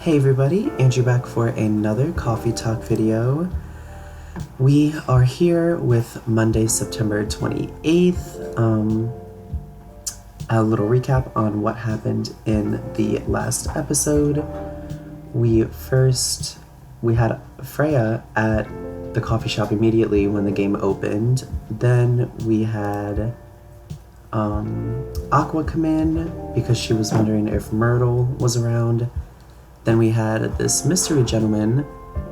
Hey everybody, Andrew back for another coffee talk video. We are here with Monday, September 28th. A little recap on what happened in the last episode. We had Freya at the coffee shop immediately when the game opened. Then we had Aqua come in because she was wondering if Myrtle was around. Then we had this mystery gentleman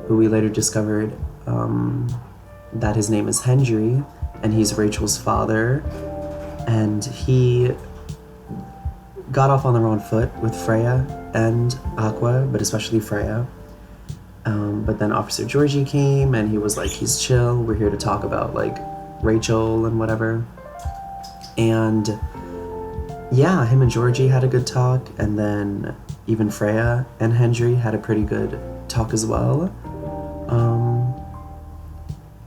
who we later discovered that his name is Hendry and he's Rachel's father. And he got off on the wrong foot with Freya and Aqua, but especially Freya. But then Officer Georgie came and he was like, he's chill, we're here to talk about like Rachel and whatever. And yeah, him and Georgie had a good talk, and then even Freya and Hendry had a pretty good talk as well.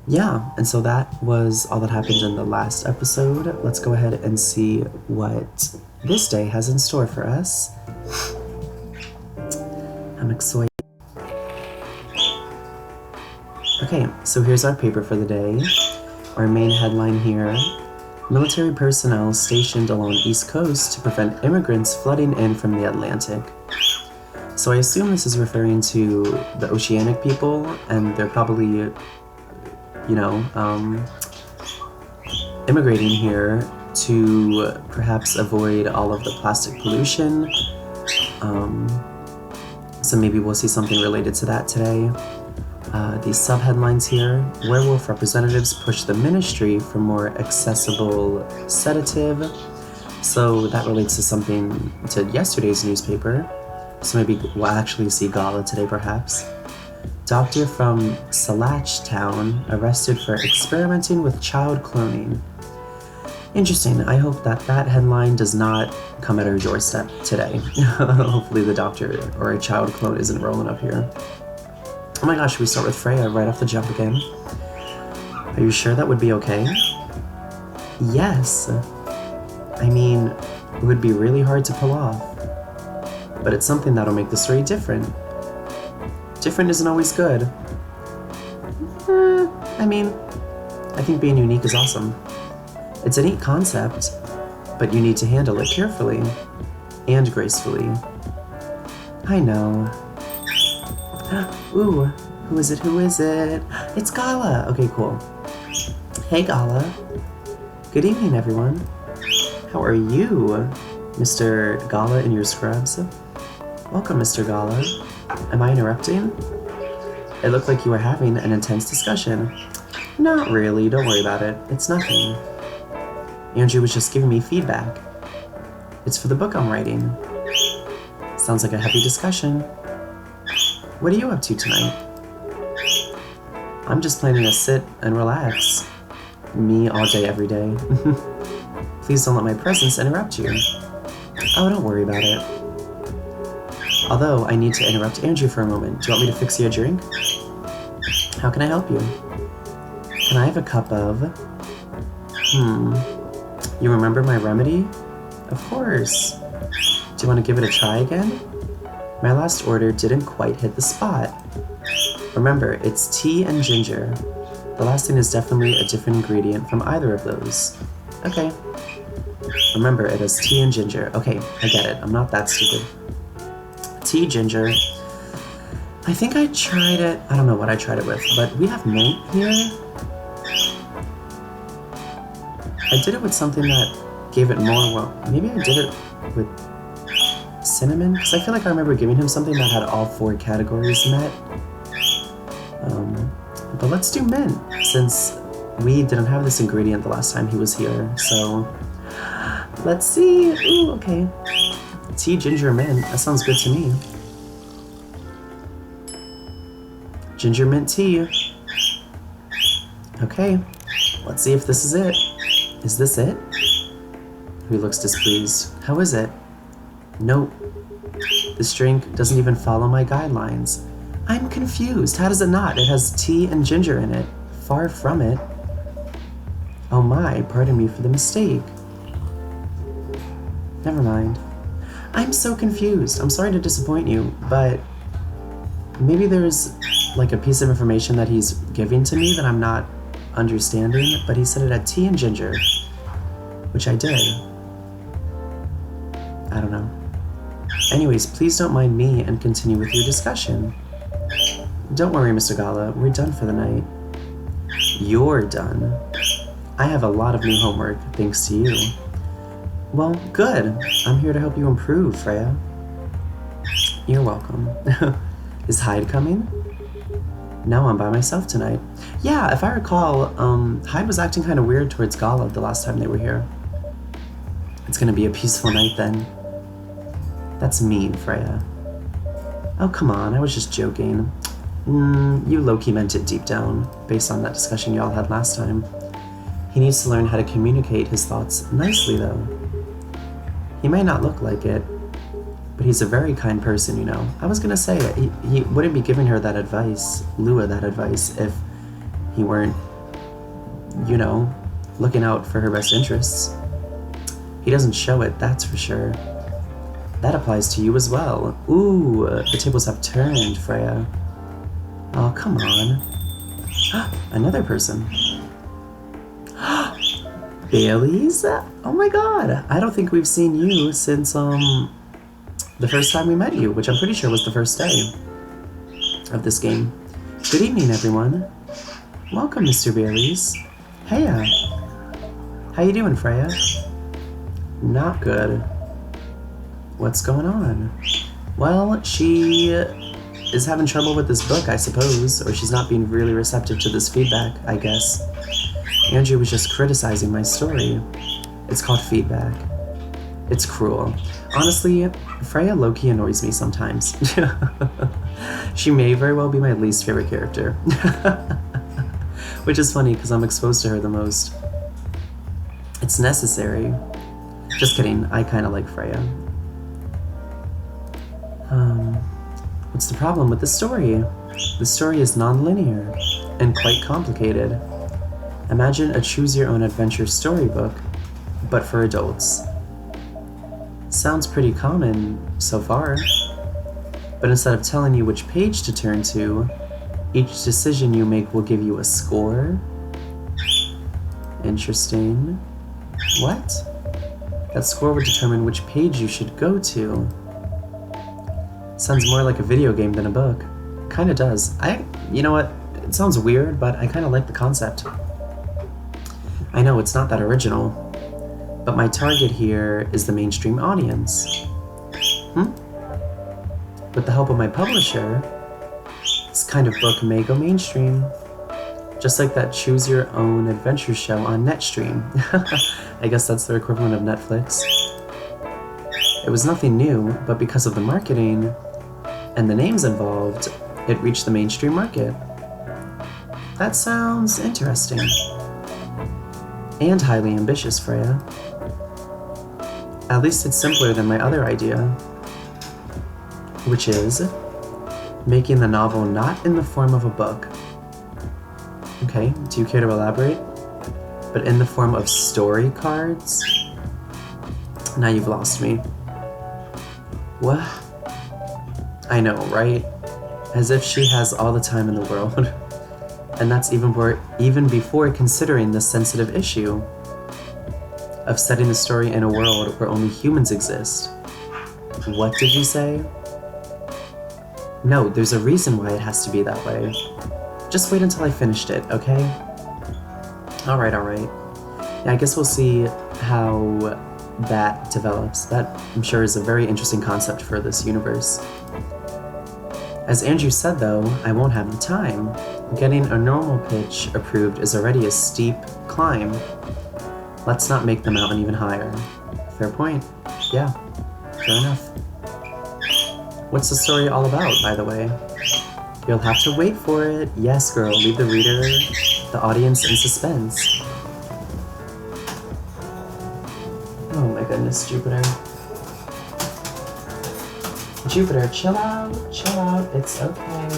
Yeah, and so that was all that happened in the last episode. Let's go ahead and see what this day has in store for us. I'm excited. Okay, so here's our paper for the day. Our main headline here: military personnel stationed along East Coast to prevent immigrants flooding in from the Atlantic. So I assume this is referring to the oceanic people, and they're probably, immigrating here to perhaps avoid all of the plastic pollution. So maybe we'll see something related to that today. These sub-headlines here: werewolf representatives push the ministry for more accessible sedative. So that relates to something to yesterday's newspaper. So maybe we'll actually see Gala today, perhaps. Doctor from Salach Town arrested for experimenting with child cloning. Interesting. I hope that headline does not come at our doorstep today. Hopefully the doctor or a child clone isn't rolling up here. Oh my gosh, should we start with Freya right off the jump again? Are you sure that would be okay? Yes. I mean, it would be really hard to pull off. But it's something that'll make the story different. Different isn't always good. I think being unique is awesome. It's a neat concept, but you need to handle it carefully and gracefully. I know. Ooh, who is it? It's Gala! Okay, cool. Hey, Gala. Good evening, everyone. How are you, Mr. Gala in your scrubs? Welcome, Mr. Gala. Am I interrupting? It looked like you were having an intense discussion. Not really, don't worry about it. It's nothing. Andrew was just giving me feedback. It's for the book I'm writing. Sounds like a heavy discussion. What are you up to tonight? I'm just planning to sit and relax. Me all day, every day. Please don't let my presence interrupt you. Oh, don't worry about it. Although, I need to interrupt Andrew for a moment. Do you want me to fix you a drink? How can I help you? Can I have a cup of... You remember my remedy? Of course. Do you want to give it a try again? My last order didn't quite hit the spot. Remember, it's tea and ginger. The last thing is definitely a different ingredient from either of those. Okay. Remember, it has tea and ginger. Okay, I get it. I'm not that stupid. Tea, ginger. I think I tried it. I don't know what I tried it with, but we have mint here. I did it with something that gave it more, maybe I did it with cinnamon, because I feel like I remember giving him something that had all 4 categories met. But let's do mint, since we didn't have this ingredient the last time he was here, so let's see. Ooh, okay. Tea, ginger, mint, that sounds good to me. Ginger mint tea. Okay, let's see if this is it. Is this it? He looks displeased. How is it? Nope. This drink doesn't even follow my guidelines. I'm confused. How does it not? It has tea and ginger in it. Far from it. Oh my, pardon me for the mistake. Never mind. I'm so confused. I'm sorry to disappoint you, but maybe there's like a piece of information that he's giving to me that I'm not understanding, but he said it had tea and ginger, which I did. I don't know. Anyways, please don't mind me and continue with your discussion. Don't worry, Mr. Gala, we're done for the night. You're done. I have a lot of new homework, thanks to you. Well, good. I'm here to help you improve, Freya. You're welcome. Is Hyde coming? No, I'm by myself tonight. Yeah, if I recall, Hyde was acting kind of weird towards Gala the last time they were here. It's gonna be a peaceful night then. That's mean, Freya. Oh, come on, I was just joking. You low-key meant it deep down, based on that discussion y'all had last time. He needs to learn how to communicate his thoughts nicely, though. He may not look like it, but he's a very kind person, you know. I was gonna say, he wouldn't be giving her that advice, Lua that advice, if he weren't, you know, looking out for her best interests. He doesn't show it, that's for sure. That applies to you as well. Ooh, the tables have turned, Freya. Oh, come on. Another person. Bailey's? Oh my god. I don't think we've seen you since, the first time we met you, which I'm pretty sure was the first day of this game. Good evening, everyone. Welcome, Mr. Bailey's. Heya. How you doing, Freya? Not good. What's going on? Well, she is having trouble with this book, I suppose, or she's not being really receptive to this feedback, I guess. Andrew was just criticizing my story. It's called feedback. It's cruel. Honestly, Freya low-key annoys me sometimes. She may very well be my least favorite character. Which is funny, because I'm exposed to her the most. It's necessary. Just kidding, I kind of like Freya. What's the problem with the story? The story is non-linear and quite complicated. Imagine a choose-your-own-adventure storybook, but for adults. Sounds pretty common so far, but instead of telling you which page to turn to, each decision you make will give you a score. Interesting. What? That score would determine which page you should go to. Sounds more like a video game than a book. Kinda does. You know what? It sounds weird, but I kinda like the concept. I know it's not that original, but my target here is the mainstream audience. With the help of my publisher, this kind of book may go mainstream. Just like that Choose Your Own Adventure show on Netstream. I guess that's their equivalent of Netflix. It was nothing new, but because of the marketing and the names involved, it reached the mainstream market. That sounds interesting. And highly ambitious, Freya. At least it's simpler than my other idea, which is making the novel not in the form of a book. Okay, do you care to elaborate? But in the form of story cards? Now you've lost me. What? I know, right? As if she has all the time in the world. And that's even before considering the sensitive issue of setting the story in a world where only humans exist. What did you say? No, there's a reason why it has to be that way. Just wait until I finished it, okay? Alright. Yeah, I guess we'll see how that develops. That, I'm sure, is a very interesting concept for this universe. As Andrew said, though, I won't have the time. Getting a normal pitch approved is already a steep climb. Let's not make the mountain even higher. Fair point. Yeah, fair enough. What's the story all about, by the way? You'll have to wait for it. Yes, girl, leave the reader, the audience in suspense. Oh my goodness, Jupiter. Jupiter, chill out, it's okay.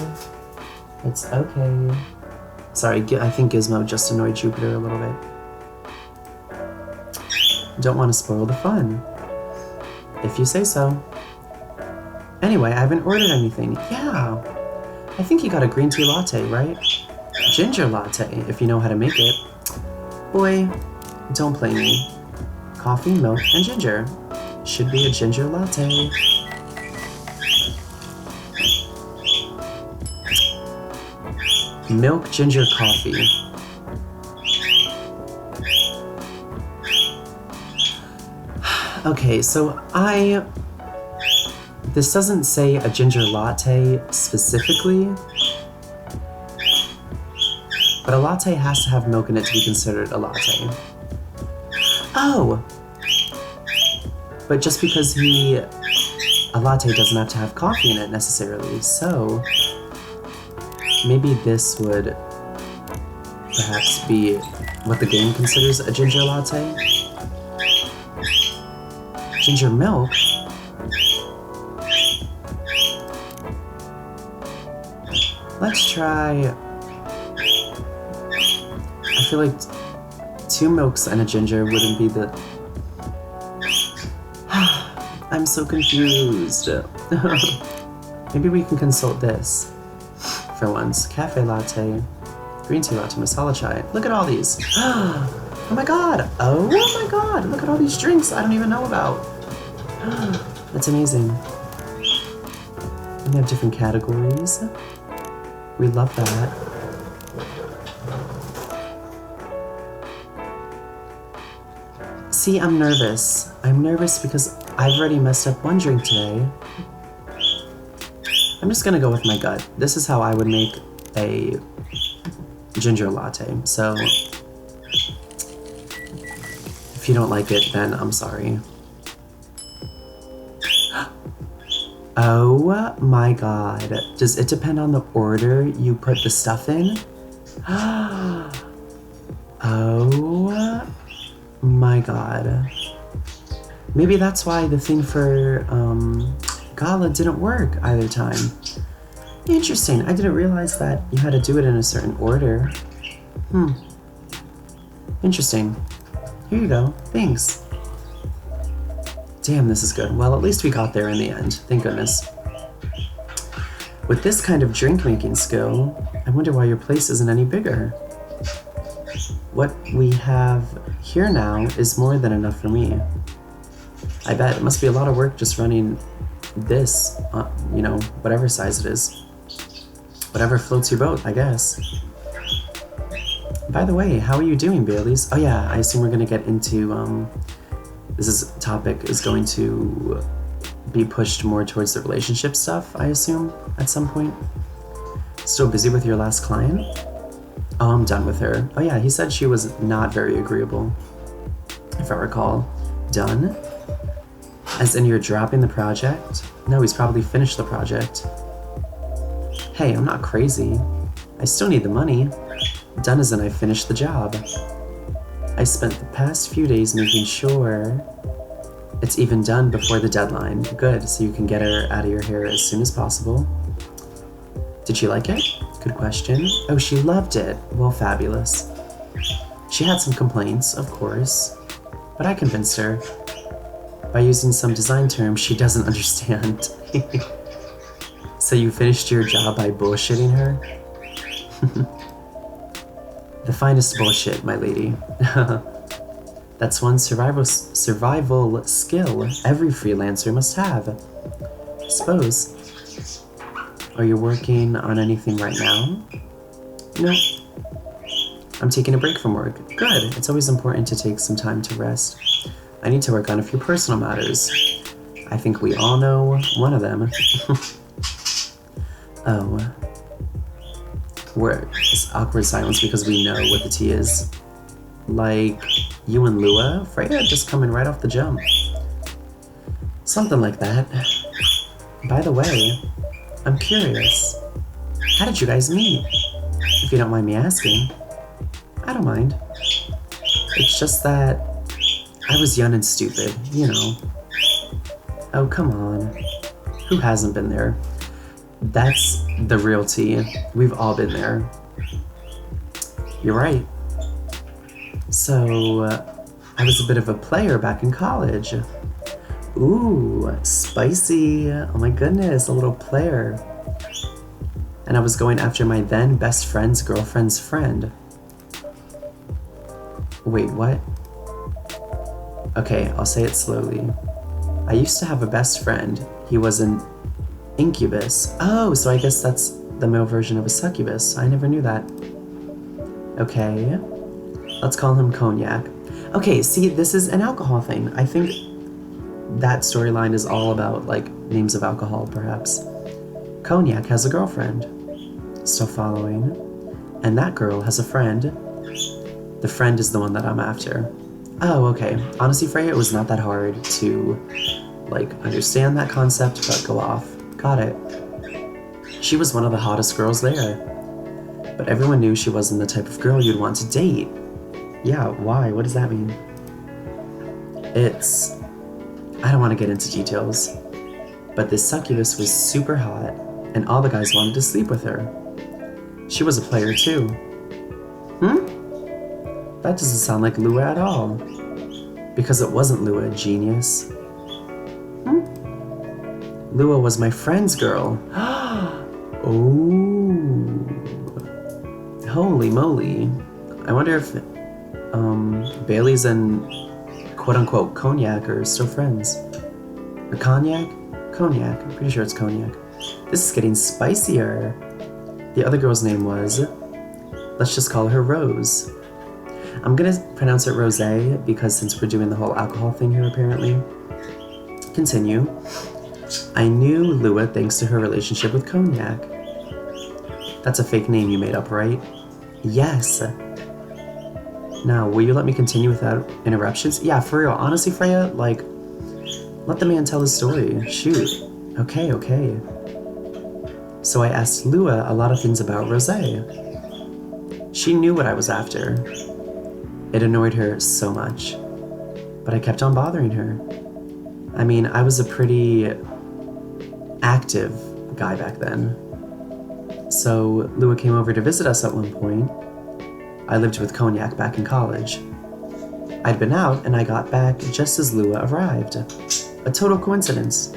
It's okay. Sorry, I think Gizmo just annoyed Jupiter a little bit. Don't want to spoil the fun. If you say so. Anyway, I haven't ordered anything. Yeah. I think you got a green tea latte, right? Ginger latte, if you know how to make it. Boy, don't play me. Coffee, milk, and ginger. Should be a ginger latte. Milk ginger coffee. Okay, so this doesn't say a ginger latte specifically, but a latte has to have milk in it to be considered a latte. Oh! But just because a latte doesn't have to have coffee in it necessarily, so maybe this would perhaps be what the game considers a ginger latte? Ginger milk? Let's try... I feel like 2 milks and a ginger wouldn't be the... I'm so confused. Maybe we can consult this. For once, cafe latte, green tea latte, masala chai. Look at all these. Oh my god! Oh my god! Look at all these drinks I don't even know about. That's amazing. And they have different categories. We love that. See, I'm nervous. I'm nervous because I've already messed up one drink today. I'm just gonna go with my gut. This is how I would make a ginger latte. So, if you don't like it, then I'm sorry. Oh my god. Does it depend on the order you put the stuff in? Oh my god. Maybe that's why the thing for Gala didn't work either time. Interesting. I didn't realize that you had to do it in a certain order. Interesting. Here you go. Thanks. Damn, this is good. Well, at least we got there in the end. Thank goodness. With this kind of drink-making skill, I wonder why your place isn't any bigger. What we have here now is more than enough for me. I bet it must be a lot of work just running this, you know, whatever size it is. Whatever floats your boat, I guess. By the way, how are you doing, Baileys? Oh yeah, I assume we're gonna get into, topic is going to be pushed more towards the relationship stuff, I assume, at some point. Still busy with your last client? Oh, I'm done with her. Oh yeah, he said she was not very agreeable, if I recall. Done? As in you're dropping the project? No, he's probably finished the project. Hey, I'm not crazy. I still need the money. Done as in I finished the job. I spent the past few days making sure it's even done before the deadline. Good, so you can get her out of your hair as soon as possible. Did she like it? Good question. Oh, she loved it. Well, fabulous. She had some complaints, of course, but I convinced her by using some design terms she doesn't understand. So you finished your job by bullshitting her? The finest bullshit, my lady. That's one survival skill every freelancer must have. I suppose. Are you working on anything right now? No. I'm taking a break from work. Good. It's always important to take some time to rest. I need to work on a few personal matters. I think we all know one of them. Oh. It's awkward silence because we know what the tea is. Like you and Lua? Freya just coming right off the jump. Something like that. By the way, I'm curious. How did you guys meet? If you don't mind me asking. I don't mind. It's just that I was young and stupid, you know. Oh, come on. Who hasn't been there? That's the real tea. We've all been there. You're right. So, I was a bit of a player back in college. Ooh, spicy. Oh my goodness, a little player. and I was going after my then best friend's girlfriend's friend. Wait, what? Okay, I'll say it slowly. I used to have a best friend. He was an incubus. Oh, so I guess that's the male version of a succubus. I never knew that. Okay, let's call him Cognac. Okay, see, this is an alcohol thing. I think that storyline is all about, like, names of alcohol, perhaps. Cognac has a girlfriend. Still following. And that girl has a friend. The friend is the one that I'm after. Oh, okay. Honestly, Freya, it was not that hard to, like, understand that concept, but go off. Got it. She was one of the hottest girls there. But everyone knew she wasn't the type of girl you'd want to date. Yeah, why? What does that mean? I don't want to get into details, but this succubus was super hot, and all the guys wanted to sleep with her. She was a player too. That doesn't sound like Lua at all. Because it wasn't Lua, genius. Lua was my friend's girl. Oh. Holy moly. I wonder if Bailey's and quote-unquote Cognac are still friends. Or Cognac? Cognac. I'm pretty sure it's Cognac. This is getting spicier. The other girl's name was... Let's just call her Rose. I'm gonna pronounce it Rosé because since we're doing the whole alcohol thing here apparently. Continue. I knew Lua thanks to her relationship with Cognac. That's a fake name you made up, right? Yes. Now, will you let me continue without interruptions? Yeah, for real. Honestly, Freya, like, let the man tell his story. Shoot. Okay. So I asked Lua a lot of things about Rosé. She knew what I was after. It annoyed her so much. But I kept on bothering her. I mean, I was a pretty active guy back then. So Lua came over to visit us at one point. I lived with Cognac back in college. I'd been out and I got back just as Lua arrived. A total coincidence.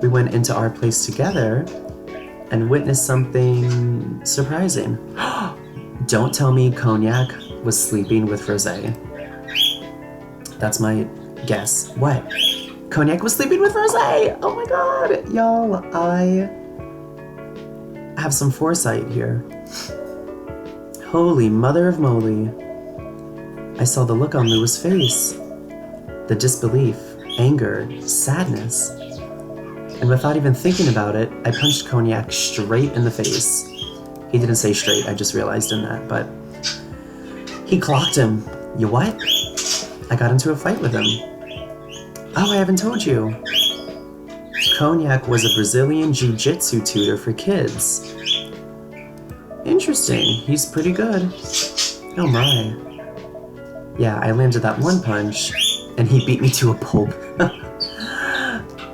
We went into our place together and witnessed something surprising. Don't tell me Cognac was sleeping with Rosé. That's my guess. What? Cognac was sleeping with Rosé! Oh my god! Y'all, I have some foresight here. Holy mother of moly. I saw the look on Lua's face. The disbelief, anger, sadness. And without even thinking about it, I punched Cognac straight in the face. He didn't say straight, I just realized in that, but he clocked him. You what? I got into a fight with him. Oh, I haven't told you. Cognac was a Brazilian jiu-jitsu tutor for kids. Interesting, he's pretty good. Oh my. Yeah, I landed that one punch, and he beat me to a pulp.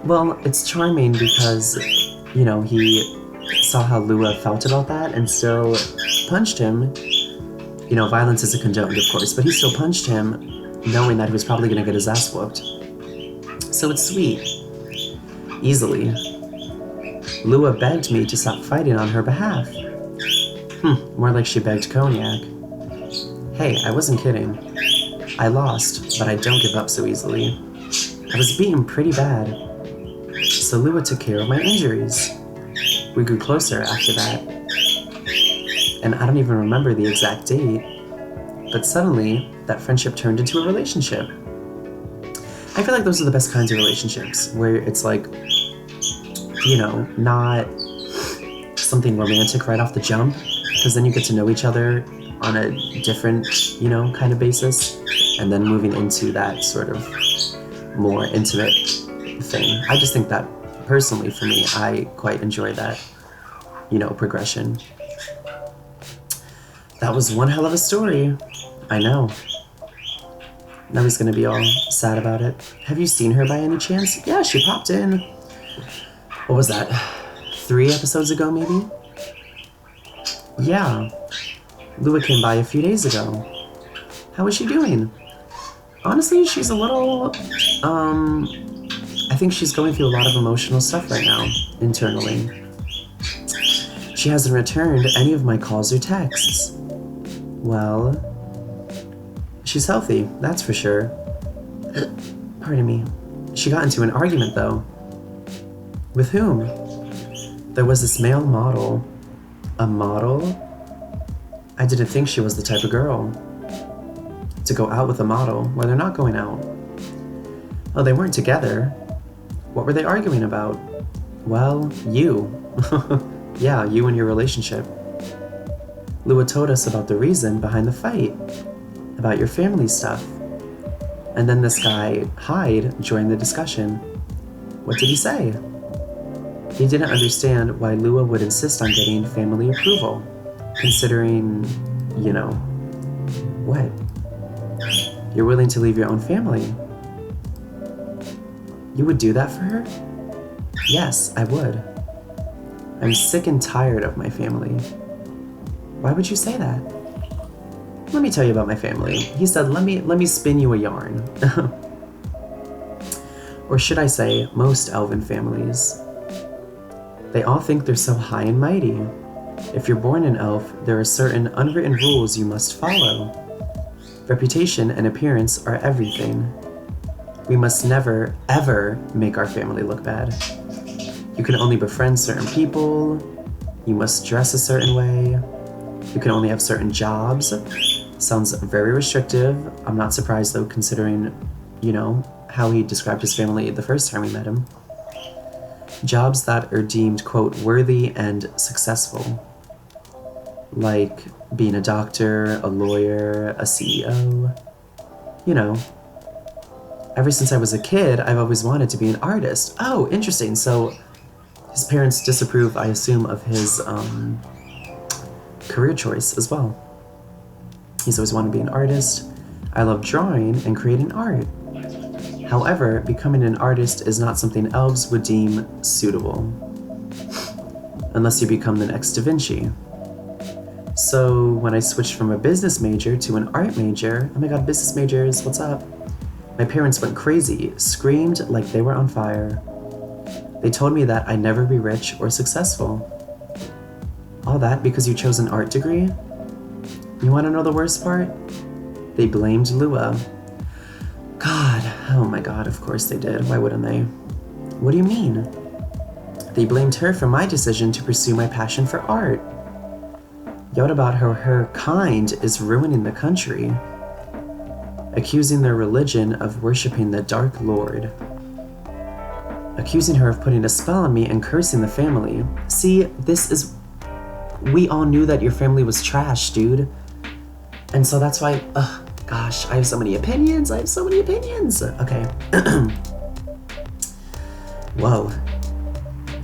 Well, it's charming because, you know, he saw how Lua felt about that and still punched him. You know, violence isn't condoned, of course, but he still punched him, knowing that he was probably gonna get his ass whooped. So it's sweet. Easily. Lua begged me to stop fighting on her behalf. More like she begged Cognac. Hey, I wasn't kidding. I lost, but I don't give up so easily. I was beaten pretty bad. So Lua took care of my injuries. We grew closer after that. And I don't even remember the exact date, but suddenly, that friendship turned into a relationship. I feel like those are the best kinds of relationships, where it's like, you know, not something romantic right off the jump, because then you get to know each other on a different, you know, kind of basis, and then moving into that sort of more intimate thing. I just think that, personally, for me, I quite enjoy that, you know, progression. That was one hell of a story. I know. Now he's gonna be all sad about it. Have you seen her by any chance? Yeah, she popped in. What was that? 3 episodes ago, maybe? Yeah. Lua came by a few days ago. How is she doing? Honestly, she's a little, I think she's going through a lot of emotional stuff right now, internally. She hasn't returned any of my calls or texts. Well, she's healthy, that's for sure. Pardon me. She got into an argument, though. With whom? There was this male model. A model? I didn't think she was the type of girl to go out with a model when they're not going out. Oh, they weren't together. What were they arguing about? Well, you. Yeah, you and your relationship. Lua told us about the reason behind the fight, about your family stuff. And then this guy, Hyde, joined the discussion. What did he say? He didn't understand why Lua would insist on getting family approval, considering, you know, what? You're willing to leave your own family. You would do that for her? Yes, I would. I'm sick and tired of my family. Why would you say that? Let me tell you about my family. He said, let me spin you a yarn. Or should I say, most elven families. They all think they're so high and mighty. If you're born an elf, there are certain unwritten rules you must follow. Reputation and appearance are everything. We must never, ever make our family look bad. You can only befriend certain people. You must dress a certain way. You can only have certain jobs. Sounds very restrictive. I'm not surprised though, considering, you know, how he described his family the first time we met him. Jobs that are deemed, quote, worthy and successful. Like being a doctor, a lawyer, a CEO. You know. Ever since I was a kid, I've always wanted to be an artist. Oh, interesting. So his parents disapprove, I assume, of his career choice as well. He's always wanted to be an artist. I love drawing and creating art. However, becoming an artist is not something elves would deem suitable. Unless you become the next Da Vinci. So when I switched from a business major to an art major, oh my god, business majors, what's up? My parents went crazy, screamed like they were on fire. They told me that I'd never be rich or successful. All that because you chose an art degree? You want to know the worst part? They blamed Lua. God, oh my god, of course they did. Why wouldn't they? What do you mean? They blamed her for my decision to pursue my passion for art. Yelled about how her kind is ruining the country. Accusing their religion of worshipping the Dark Lord. Accusing her of putting a spell on me and cursing the family. See, this is... We all knew that your family was trash, dude. And so that's why... Gosh, I have so many opinions. Okay. Whoa.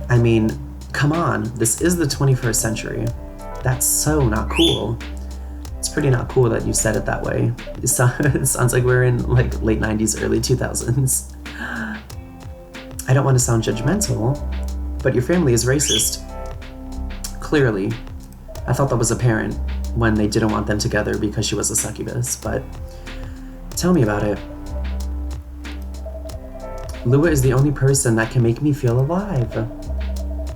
I mean, come on. This is the 21st century. That's so not cool. It's pretty not cool that you said it that way. It sounds like we're in like late 90s, early 2000s. I don't want to sound judgmental, but your family is racist. Clearly. I thought that was apparent when they didn't want them together because she was a succubus, but tell me about it. Lua is the only person that can make me feel alive.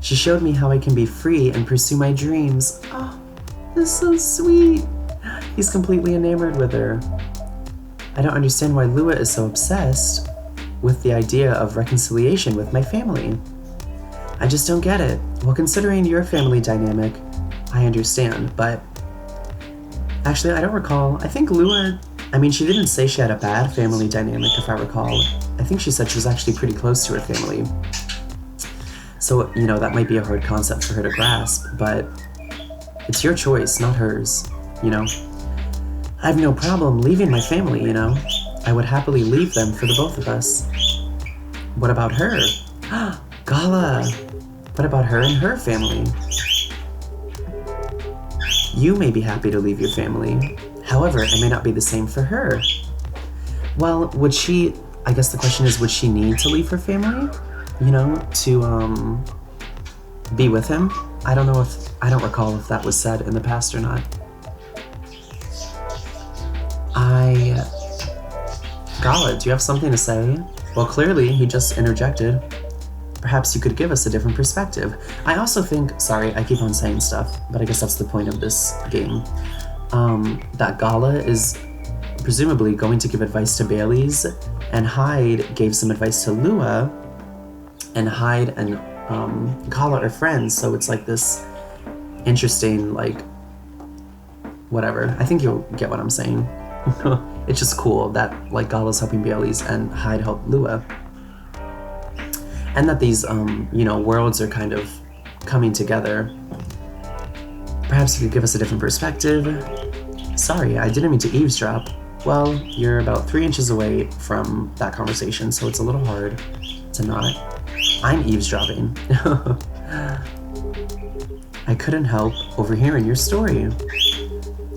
She showed me how I can be free and pursue my dreams. Oh, that's so sweet. He's completely enamored with her. I don't understand why Lua is so obsessed with the idea of reconciliation with my family. I just don't get it. Well, considering your family dynamic, I understand, but actually, I don't recall. I think Lua, she didn't say she had a bad family dynamic, if I recall. I think she said she was actually pretty close to her family. So, that might be a hard concept for her to grasp, but it's your choice, not hers, I have no problem leaving my family, I would happily leave them for the both of us. What about her? Gala! What about her and her family? You may be happy to leave your family. However, it may not be the same for her. Well, I guess the question is, would she need to leave her family? To, be with him? I don't recall if that was said in the past or not. Gala, do you have something to say? Well, clearly, he just interjected. Perhaps you could give us a different perspective. I also think, sorry, I keep on saying stuff, but I guess that's the point of this game, that Gala is presumably going to give advice to Bailey's, and Hyde gave some advice to Lua, and Hyde and Gala are friends, so it's like this interesting, like, whatever. I think you'll get what I'm saying. It's just cool that, like, Gala's helping Bailey's and Hyde helped Lua. And that these, worlds are kind of coming together. Perhaps you could give us a different perspective. Sorry, I didn't mean to eavesdrop. Well, you're about 3 inches away from that conversation, so it's a little hard to not. I'm eavesdropping. I couldn't help overhearing your story.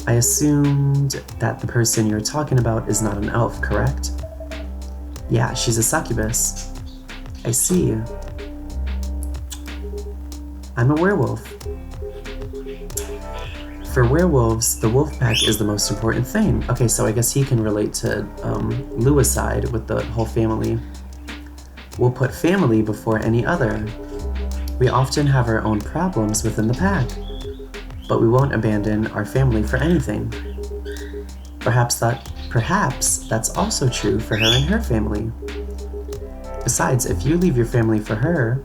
I assumed that the person you're talking about is not an elf, correct? Yeah, she's a succubus. I see. I'm a werewolf. For werewolves, the wolf pack is the most important thing. Okay, so I guess he can relate to Lua's side with the whole family. We'll put family before any other. We often have our own problems within the pack, but we won't abandon our family for anything. Perhaps that's also true for her and her family. Besides, if you leave your family for her,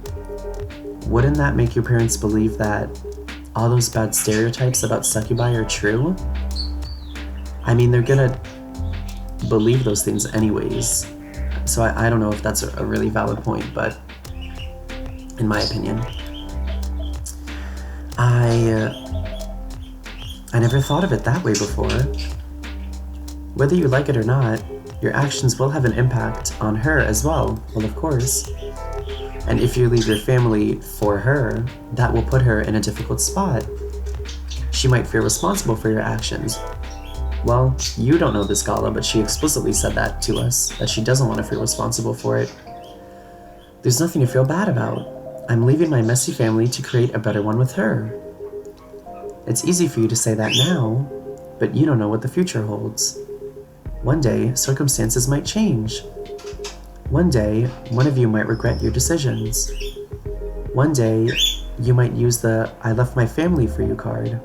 wouldn't that make your parents believe that all those bad stereotypes about succubi are true? I mean, they're gonna believe those things anyways. So I don't know if that's a really valid point, but in my opinion. I never thought of it that way before. Whether you like it or not, your actions will have an impact on her as well. Well, of course. And if you leave your family for her, that will put her in a difficult spot. She might feel responsible for your actions. Well, you don't know this Gala, but she explicitly said that to us, that she doesn't want to feel responsible for it. There's nothing to feel bad about. I'm leaving my messy family to create a better one with her. It's easy for you to say that now, but you don't know what the future holds. One day, circumstances might change. One day, one of you might regret your decisions. One day, you might use the "I left my family for you" card.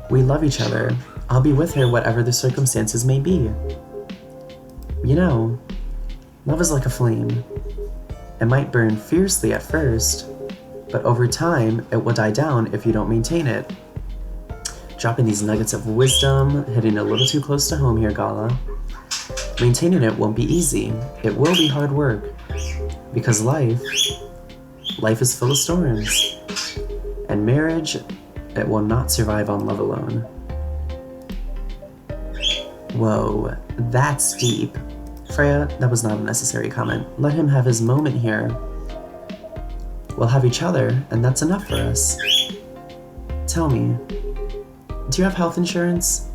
We love each other. I'll be with her whatever the circumstances may be. You know, love is like a flame. It might burn fiercely at first, but over time, it will die down if you don't maintain it. Dropping these nuggets of wisdom, hitting a little too close to home here, Gala. Maintaining it won't be easy. It will be hard work. Because life is full of storms. And marriage, it will not survive on love alone. Whoa, that's deep. Freya, that was not a necessary comment. Let him have his moment here. We'll have each other, and that's enough for us. Tell me, do you have health insurance?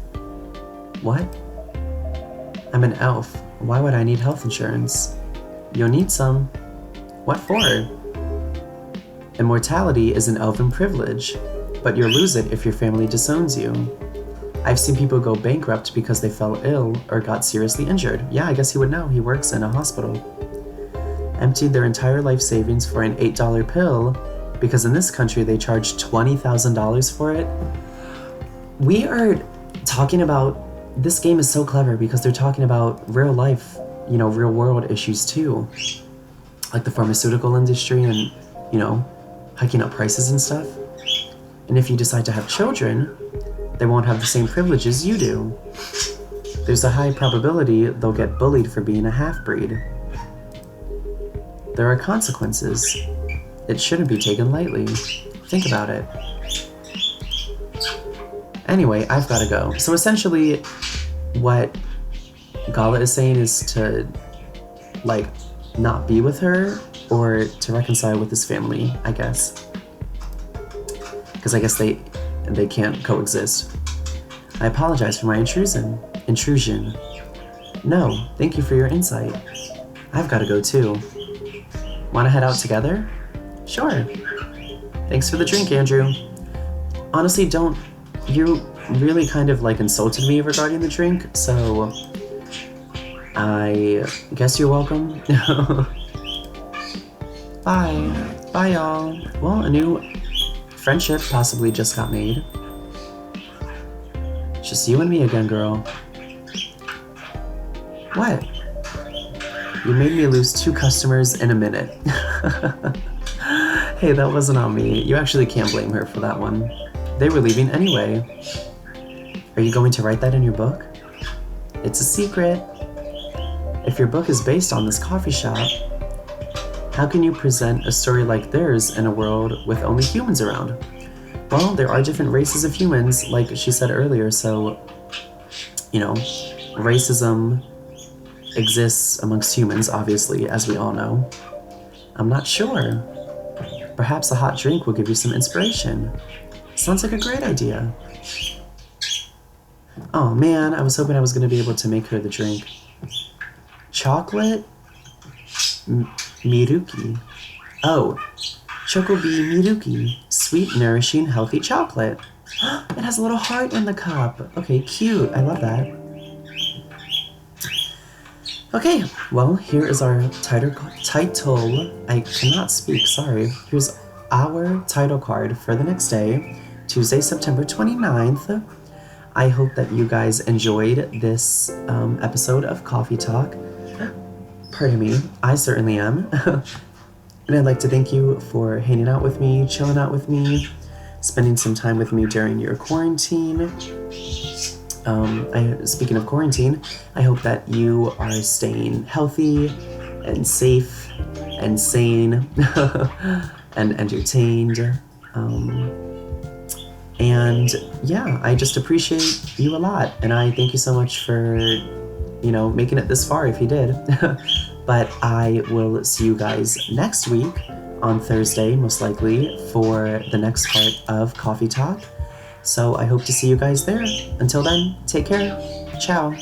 What? I'm an elf. Why would I need health insurance? You'll need some. What for? Immortality is an elven privilege, but you'll lose it if your family disowns you. I've seen people go bankrupt because they fell ill or got seriously injured. Yeah, I guess he would know. He works in a hospital. Emptied their entire life savings for an $8 pill because in this country they charge $20,000 for it. We are talking about, this game is so clever because they're talking about real life, real world issues too. Like the pharmaceutical industry and, hiking up prices and stuff. And if you decide to have children, they won't have the same privileges you do. There's a high probability they'll get bullied for being a half-breed. There are consequences. It shouldn't be taken lightly. Think about it. Anyway, I've got to go. So essentially, what Gala is saying is to, not be with her or to reconcile with his family, I guess. Because I guess they can't coexist. I apologize for my intrusion. No, thank you for your insight. I've got to go too. Want to head out together? Sure. Thanks for the drink, Andrew. Honestly, you really kind of insulted me regarding the drink, so I guess you're welcome. Bye. Bye, y'all. Well, a new friendship possibly just got made. Just you and me again, girl. What? You made me lose 2 customers in a minute. Hey, that wasn't on me. You actually can't blame her for that one. They were leaving anyway. Are you going to write that in your book? It's a secret. If your book is based on this coffee shop, how can you present a story like theirs in a world with only humans around? Well, there are different races of humans, like she said earlier, so, you know, racism exists amongst humans, obviously, as we all know. I'm not sure. Perhaps a hot drink will give you some inspiration. Sounds like a great idea. Oh man, I was hoping I was going to be able to make her the drink. Chocolate miruki. Oh, Chocobi miruki. Sweet, nourishing, healthy chocolate. It has a little heart in the cup. Okay, cute. I love that. Okay, well, here is our title. I cannot speak, sorry. Here's our title card for the next day, Tuesday, September 29th. I hope that you guys enjoyed this episode of Coffee Talk. Pardon me, I certainly am. And I'd like to thank you for hanging out with me, chilling out with me, spending some time with me during your quarantine. Speaking of quarantine, I hope that you are staying healthy and safe and sane and entertained. And yeah, I just appreciate you a lot. And I thank you so much for, making it this far if you did. But I will see you guys next week on Thursday, most likely, for the next part of Coffee Talk. So I hope to see you guys there. Until then, take care. Ciao.